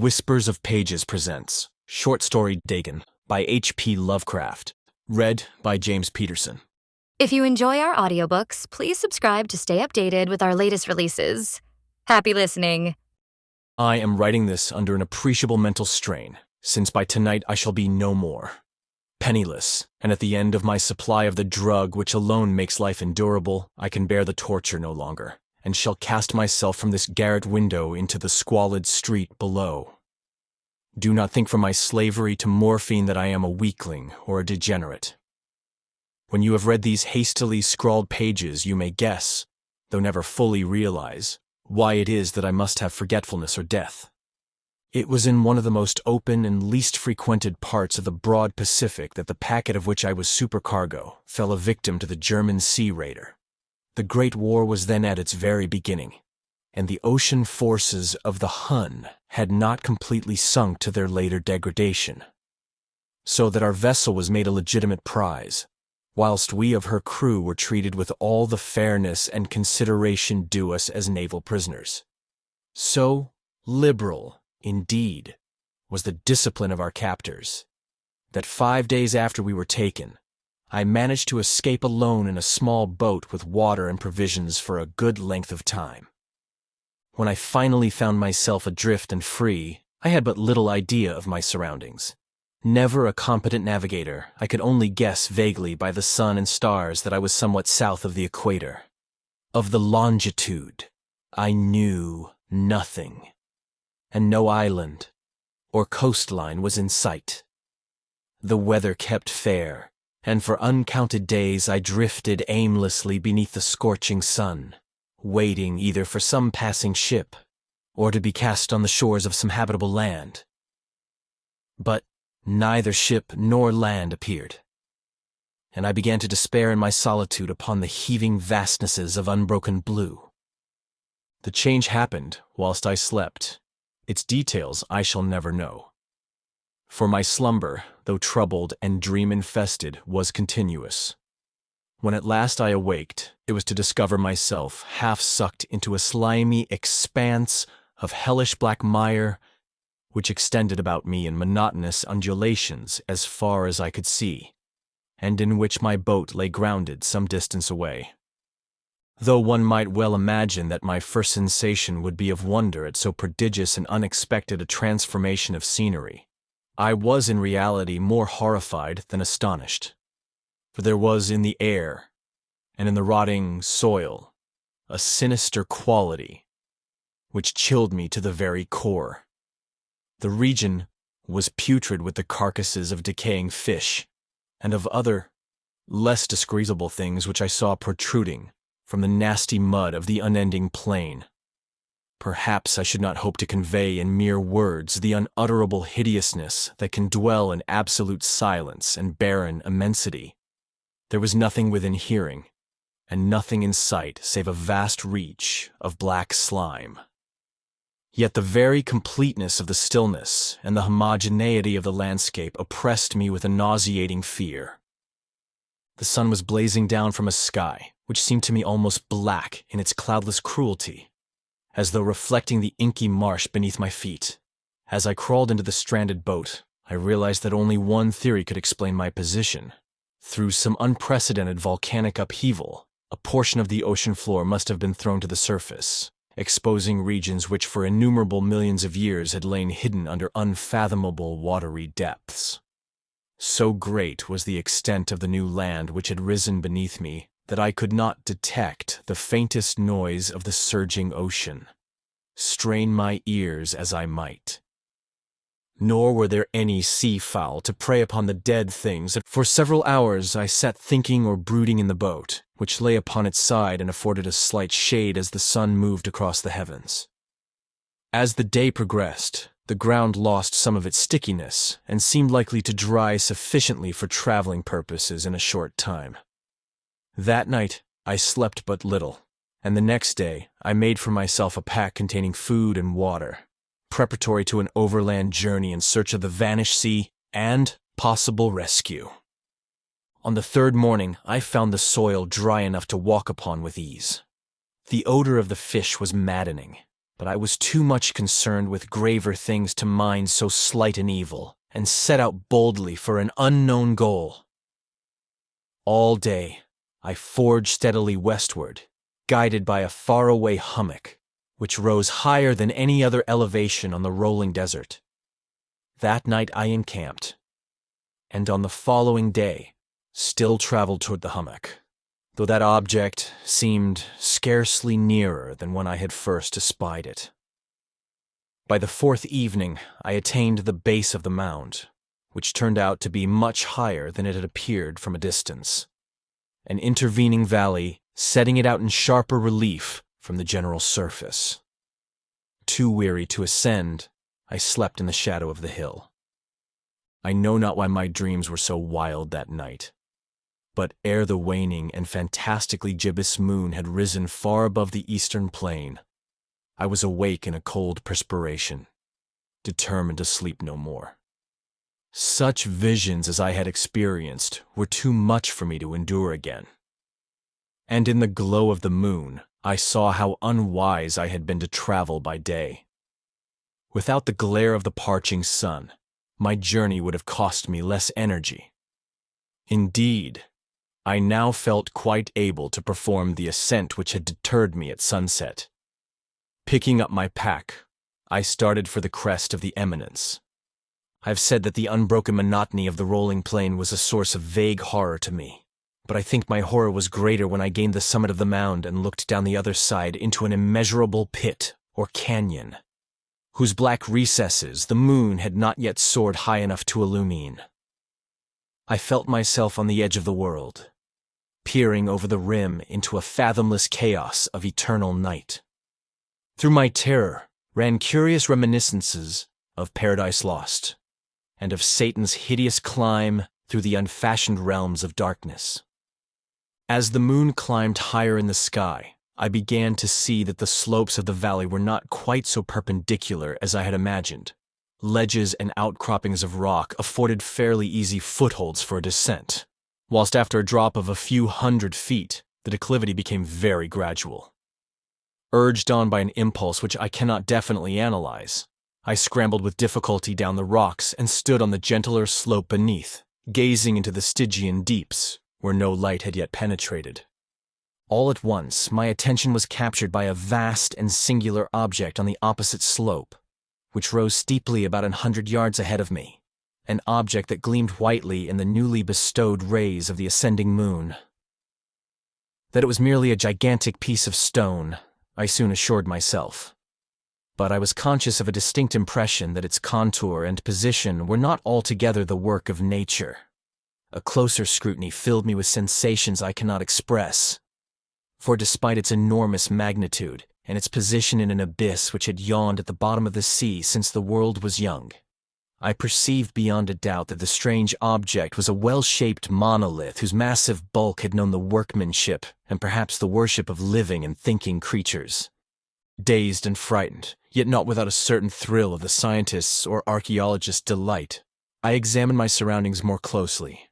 Whispers of Pages presents short story Dagon by H.P. Lovecraft, read by James Peterson. If you enjoy our audiobooks, please subscribe to stay updated with our latest releases. Happy listening. I am writing this under an appreciable mental strain, since by tonight I shall be no more. Penniless, and at the end of my supply of the drug which alone makes life endurable, I can bear the torture no longer, and shall cast myself from this garret window into the squalid street below. Do not think from my slavery to morphine that I am a weakling or a degenerate. When you have read these hastily scrawled pages, you may guess, though never fully realize, why it is that I must have forgetfulness or death. It was in one of the most open and least frequented parts of the broad Pacific that the packet of which I was supercargo fell a victim to the German sea raider. The Great War was then at its very beginning, and the ocean forces of the Hun had not completely sunk to their later degradation, so that our vessel was made a legitimate prize, whilst we of her crew were treated with all the fairness and consideration due us as naval prisoners. So liberal, indeed, was the discipline of our captors, that 5 days after we were taken, I managed to escape alone in a small boat with water and provisions for a good length of time. When I finally found myself adrift and free, I had but little idea of my surroundings. Never a competent navigator, I could only guess vaguely by the sun and stars that I was somewhat south of the equator. Of the longitude, I knew nothing, and no island or coastline was in sight. The weather kept fair, and for uncounted days I drifted aimlessly beneath the scorching sun, waiting either for some passing ship or to be cast on the shores of some habitable land. But neither ship nor land appeared, and I began to despair in my solitude upon the heaving vastnesses of unbroken blue. The change happened whilst I slept. Its details I shall never know. For my slumber, though troubled and dream-infested, was continuous. When at last I awaked, it was to discover myself half-sucked into a slimy expanse of hellish black mire, which extended about me in monotonous undulations as far as I could see, and in which my boat lay grounded some distance away. Though one might well imagine that my first sensation would be of wonder at so prodigious and unexpected a transformation of scenery, I was in reality more horrified than astonished, for there was in the air and in the rotting soil a sinister quality which chilled me to the very core. The region was putrid with the carcasses of decaying fish and of other, less discreditable things which I saw protruding from the nasty mud of the unending plain. Perhaps I should not hope to convey in mere words the unutterable hideousness that can dwell in absolute silence and barren immensity. There was nothing within hearing, and nothing in sight save a vast reach of black slime. Yet the very completeness of the stillness and the homogeneity of the landscape oppressed me with a nauseating fear. The sun was blazing down from a sky which seemed to me almost black in its cloudless cruelty, as though reflecting the inky marsh beneath my feet. As I crawled into the stranded boat, I realized that only one theory could explain my position. Through some unprecedented volcanic upheaval, a portion of the ocean floor must have been thrown to the surface, exposing regions which for innumerable millions of years had lain hidden under unfathomable watery depths. So great was the extent of the new land which had risen beneath me that I could not detect the faintest noise of the surging ocean, strain my ears as I might. Nor were there any sea-fowl to prey upon the dead things. For several hours I sat thinking or brooding in the boat, which lay upon its side and afforded a slight shade as the sun moved across the heavens. As the day progressed, the ground lost some of its stickiness and seemed likely to dry sufficiently for traveling purposes in a short time. That night I slept but little, and the next day I made for myself a pack containing food and water, preparatory to an overland journey in search of the vanished sea and possible rescue. On the third morning I found the soil dry enough to walk upon with ease. The odor of the fish was maddening, but I was too much concerned with graver things to mind so slight an evil, and set out boldly for an unknown goal. All day, I forged steadily westward, guided by a faraway hummock, which rose higher than any other elevation on the rolling desert. That night I encamped, and on the following day, still traveled toward the hummock, though that object seemed scarcely nearer than when I had first espied it. By the fourth evening, I attained the base of the mound, which turned out to be much higher than it had appeared from a distance, an intervening valley setting it out in sharper relief from the general surface. Too weary to ascend, I slept in the shadow of the hill. I know not why my dreams were so wild that night, but ere the waning and fantastically gibbous moon had risen far above the eastern plain, I was awake in a cold perspiration, determined to sleep no more. Such visions as I had experienced were too much for me to endure again. And in the glow of the moon, I saw how unwise I had been to travel by day. Without the glare of the parching sun, my journey would have cost me less energy. Indeed, I now felt quite able to perform the ascent which had deterred me at sunset. Picking up my pack, I started for the crest of the eminence. I've said that the unbroken monotony of the rolling plain was a source of vague horror to me, but I think my horror was greater when I gained the summit of the mound and looked down the other side into an immeasurable pit or canyon, whose black recesses the moon had not yet soared high enough to illumine. I felt myself on the edge of the world, peering over the rim into a fathomless chaos of eternal night. Through my terror ran curious reminiscences of Paradise Lost, and of Satan's hideous climb through the unfashioned realms of darkness. As the moon climbed higher in the sky, I began to see that the slopes of the valley were not quite so perpendicular as I had imagined. Ledges and outcroppings of rock afforded fairly easy footholds for a descent, whilst after a drop of a few hundred feet, the declivity became very gradual. Urged on by an impulse which I cannot definitely analyze, I scrambled with difficulty down the rocks and stood on the gentler slope beneath, gazing into the Stygian deeps, where no light had yet penetrated. All at once, my attention was captured by a vast and singular object on the opposite slope, which rose steeply about 100 yards ahead of me, an object that gleamed whitely in the newly bestowed rays of the ascending moon. That it was merely a gigantic piece of stone, I soon assured myself, but I was conscious of a distinct impression that its contour and position were not altogether the work of nature. A closer scrutiny filled me with sensations I cannot express, for despite its enormous magnitude and its position in an abyss which had yawned at the bottom of the sea since the world was young, I perceived beyond a doubt that the strange object was a well-shaped monolith whose massive bulk had known the workmanship and perhaps the worship of living and thinking creatures. Dazed and frightened, yet not without a certain thrill of the scientist's or archaeologist's delight, I examined my surroundings more closely.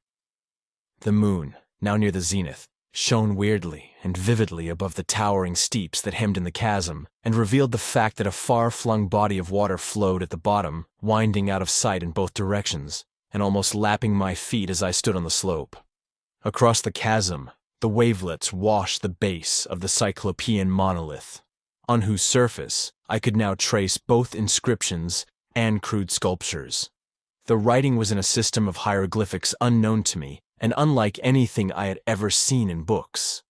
The moon, now near the zenith, shone weirdly and vividly above the towering steeps that hemmed in the chasm, and revealed the fact that a far-flung body of water flowed at the bottom, winding out of sight in both directions, and almost lapping my feet as I stood on the slope. Across the chasm, the wavelets washed the base of the cyclopean monolith, on whose surface I could now trace both inscriptions and crude sculptures. The writing was in a system of hieroglyphics unknown to me and unlike anything I had ever seen in books,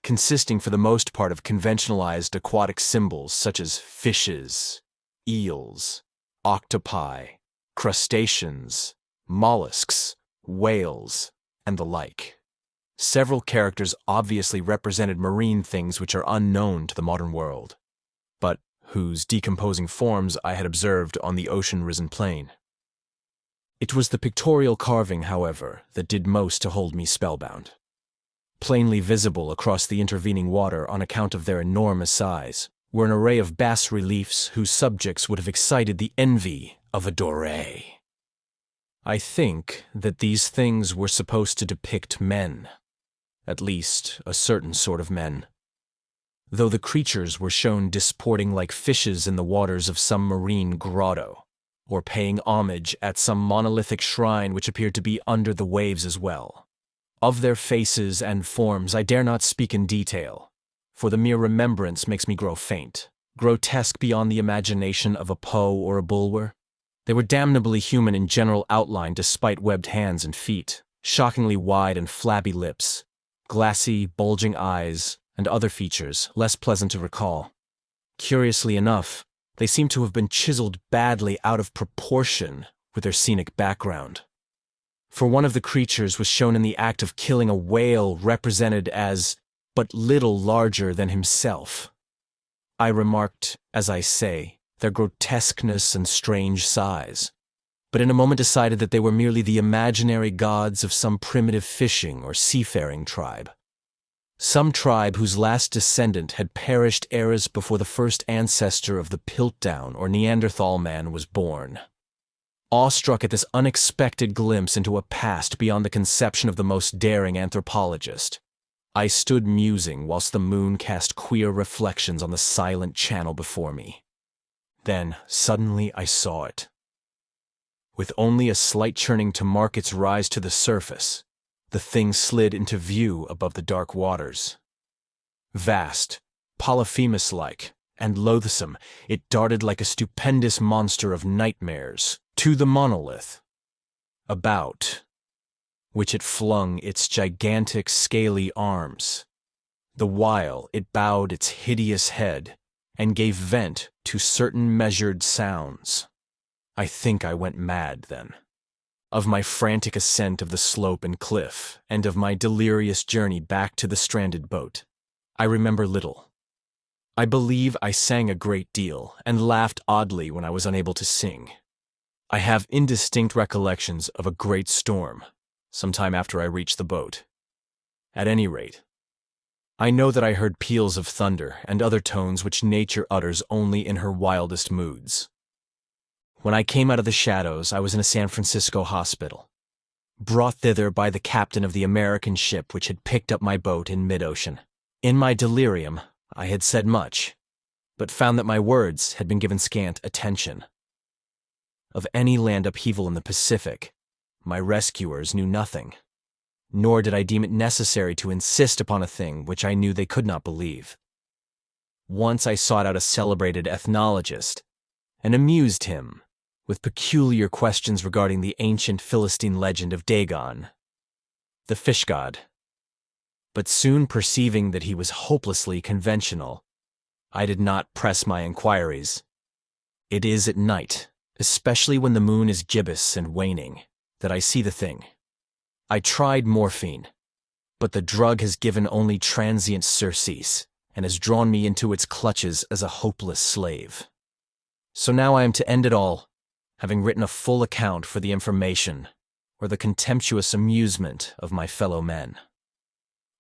consisting for the most part of conventionalized aquatic symbols such as fishes, eels, octopi, crustaceans, mollusks, whales, and the like. Several characters obviously represented marine things which are unknown to the modern world, but whose decomposing forms I had observed on the ocean-risen plain. It was the pictorial carving, however, that did most to hold me spellbound. Plainly visible across the intervening water on account of their enormous size were an array of bas-reliefs whose subjects would have excited the envy of a Doré. I think that these things were supposed to depict men, at least a certain sort of men. though the creatures were shown disporting like fishes in the waters of some marine grotto, or paying homage at some monolithic shrine which appeared to be under the waves as well. Of their faces and forms I dare not speak in detail, for the mere remembrance makes me grow faint, grotesque beyond the imagination of a Poe or a Bulwer. They were damnably human in general outline despite webbed hands and feet, shockingly wide and flabby lips, glassy, bulging eyes, and other features less pleasant to recall. Curiously enough, they seem to have been chiseled badly out of proportion with their scenic background. For one of the creatures was shown in the act of killing a whale represented as but little larger than himself. I remarked, as I say, their grotesqueness and strange size, but in a moment decided that they were merely the imaginary gods of some primitive fishing or seafaring tribe. Some tribe whose last descendant had perished eras before the first ancestor of the Piltdown or Neanderthal man was born. Awestruck at this unexpected glimpse into a past beyond the conception of the most daring anthropologist, I stood musing whilst the moon cast queer reflections on the silent channel before me. Then, suddenly, I saw it. With only a slight churning to mark its rise to the surface, the thing slid into view above the dark waters. Vast, Polyphemus-like, and loathsome, it darted like a stupendous monster of nightmares to the monolith, about which it flung its gigantic scaly arms, the while it bowed its hideous head and gave vent to certain measured sounds. I think I went mad then. Of my frantic ascent of the slope and cliff, and of my delirious journey back to the stranded boat, I remember little. I believe I sang a great deal and laughed oddly when I was unable to sing. I have indistinct recollections of a great storm, some time after I reached the boat. At any rate, I know that I heard peals of thunder and other tones which nature utters only in her wildest moods. When I came out of the shadows, I was in a San Francisco hospital, brought thither by the captain of the American ship which had picked up my boat in mid-ocean. In my delirium, I had said much, but found that my words had been given scant attention. Of any land upheaval in the Pacific, my rescuers knew nothing, nor did I deem it necessary to insist upon a thing which I knew they could not believe. Once I sought out a celebrated ethnologist, and amused him with peculiar questions regarding the ancient Philistine legend of Dagon, the fish god. But soon perceiving that he was hopelessly conventional, I did not press my inquiries. It is at night, especially when the moon is gibbous and waning, that I see the thing. I tried morphine, but the drug has given only transient surcease and has drawn me into its clutches as a hopeless slave. So now I am to end it all, having written a full account for the information or the contemptuous amusement of my fellow men.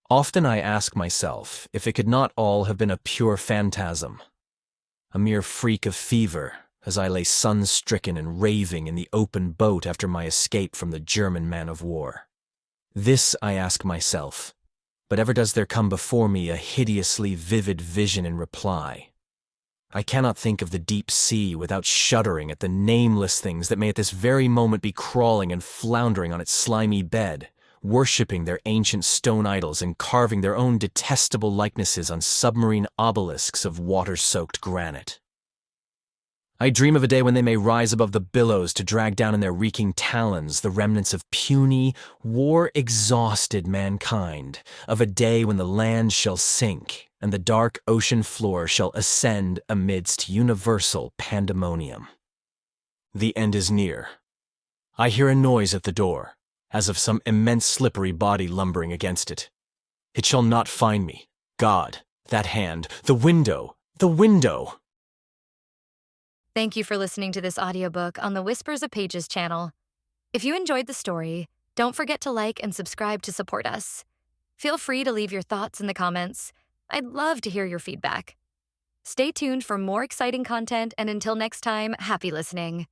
Often I ask myself if it could not all have been a pure phantasm, a mere freak of fever, as I lay sun-stricken and raving in the open boat after my escape from the German man-of-war. This I ask myself, but ever does there come before me a hideously vivid vision in reply. I cannot think of the deep sea without shuddering at the nameless things that may at this very moment be crawling and floundering on its slimy bed, worshipping their ancient stone idols and carving their own detestable likenesses on submarine obelisks of water-soaked granite. I dream of a day when they may rise above the billows to drag down in their reeking talons the remnants of puny, war-exhausted mankind, of a day when the land shall sink and the dark ocean floor shall ascend amidst universal pandemonium. The end is near. I hear a noise at the door, as of some immense slippery body lumbering against it. It shall not find me. God, that hand, the window, the window! Thank you for listening to this audiobook on the Whispers of Pages channel. If you enjoyed the story, don't forget to like and subscribe to support us. Feel free to leave your thoughts in the comments. I'd love to hear your feedback. Stay tuned for more exciting content, and until next time, happy listening.